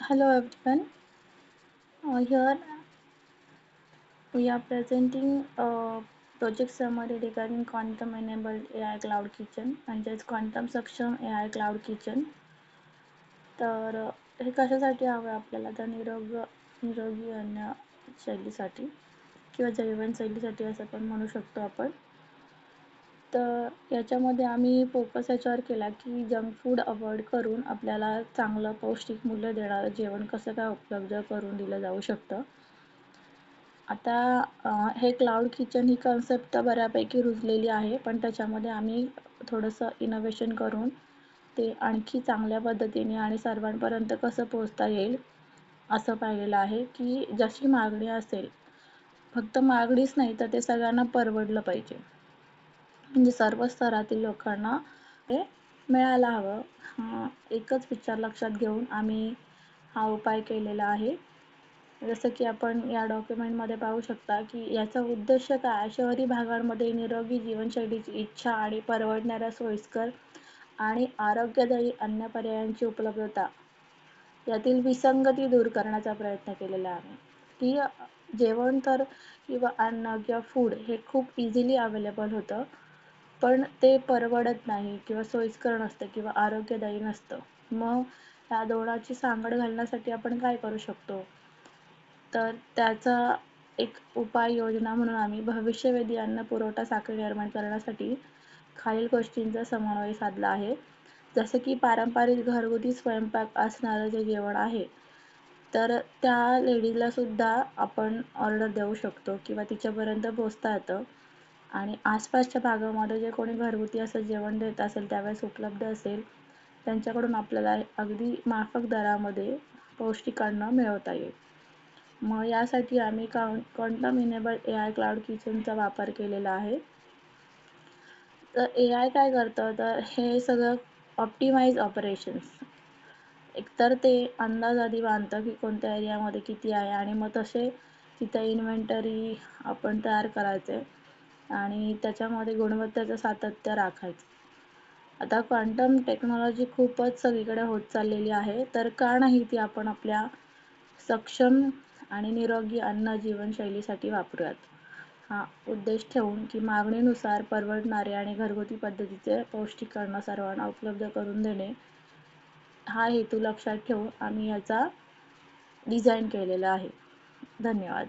Hello everyone. Here we are presenting a project summary regarding quantum enabled AI cloud kitchen म्हणजेच quantum सक्षम AI cloud kitchen. तर हे कशासाठी हवं आहे आपल्याला तर निरोगी अन्न शैलीसाठी किंवा जीवनशैलीसाठी असं पण म्हणू शकतो आपण. तर याच्यामध्ये आम्ही फोकस याच्यावर केला की जंक फूड अवॉइड करून आपल्याला चांगलं पौष्टिक मूल्य देणारं जेवण कसं काय उपलब्ध करून दिलं जाऊ शकतं. आता हे क्लाउड किचन ही कन्सेप्ट तर बऱ्यापैकी रुजलेली आहे, पण त्याच्यामध्ये आम्ही थोडंसं इनोव्हेशन करून ते आणखी चांगल्या पद्धतीने आणि सर्वांपर्यंत कसं पोहोचता येईल, असं पाहिलेलं आहे, की जशी मागणी असेल, फक्त मागणीच नाही तर ते सगळ्यांना परवडलं पाहिजे. म्हणजे सर्व स्तरातील लोकांना ते मिळायला हवं. एकच विचार लक्षात घेऊन आम्ही हा उपाय केलेला आहे. जसं की आपण या डॉक्युमेंटमध्ये पाहू शकता, की याचा उद्देश काय? शहरी भागांमध्ये निरोगी जीवनशैलीची इच्छा आणि परवडणाऱ्या सोयीस्कर आणि आरोग्यदायी अन्न पर्यायांची उपलब्धता यातील विसंगती दूर करण्याचा प्रयत्न केलेला आहे. की जेवण तर किंवा अन्न किंवा फूड हे खूप इझिली अवेलेबल होतं. पण ते परवडत नाही किंवा सोयीस्कर नसतं किंवा आरोग्यदायी नसतं. मग या दोघांची सांगड घालण्यासाठी आपण काय करू शकतो? तर त्याचा एक उपाययोजना म्हणून आम्ही भविष्यवेधी अन्न पुरवठा साखळी निर्माण करण्यासाठी खालील गोष्टींचा समन्वय साधला आहे. जसं की पारंपरिक घरगुती स्वयंपाक असणारं जे जेवण आहे, तर त्या लेडीजला सुद्धा आपण ऑर्डर देऊ शकतो किंवा तिच्यापर्यंत पोहोचता येतं. आणि आसपासच्या भागामध्ये जे कोणी घरगुती असं जेवण देत असेल, त्यावेळेस उपलब्ध असेल, त्यांच्याकडून आपल्याला अगदी माफक दरामध्ये पौष्टिक अन्न मिळवता येईल. मग यासाठी आम्ही क्वांटम इनेबल्ड AI क्लाउड किचनचा वापर केलेला आहे. तर AI काय करतं, तर हे सगळं ऑप्टिमाइज ऑपरेशन्स एकतर ते अंदाज आधी बांधतं, की कोणत्या एरियामध्ये किती आहे आणि मग तसे तिथे इन्व्हेंटरी आपण तयार करायचे आणि त्याच्यामध्ये गुणवत्तेचं सातत्य राखायचं. आता क्वांटम टेक्नॉलॉजी खूपच सगळीकडे होत चाललेली आहे, तर का नाही ती आपण आपल्या सक्षम आणि निरोगी अन्न जीवनशैलीसाठी वापरूयात. हा उद्देश ठेवून की मागणीनुसार परवडणारे आणि घरगुती पद्धतीचे पौष्टिक अन्न सर्वांना उपलब्ध करून देणे, हा हेतू लक्षात ठेवून आम्ही याचा डिझाईन केलेला आहे. धन्यवाद.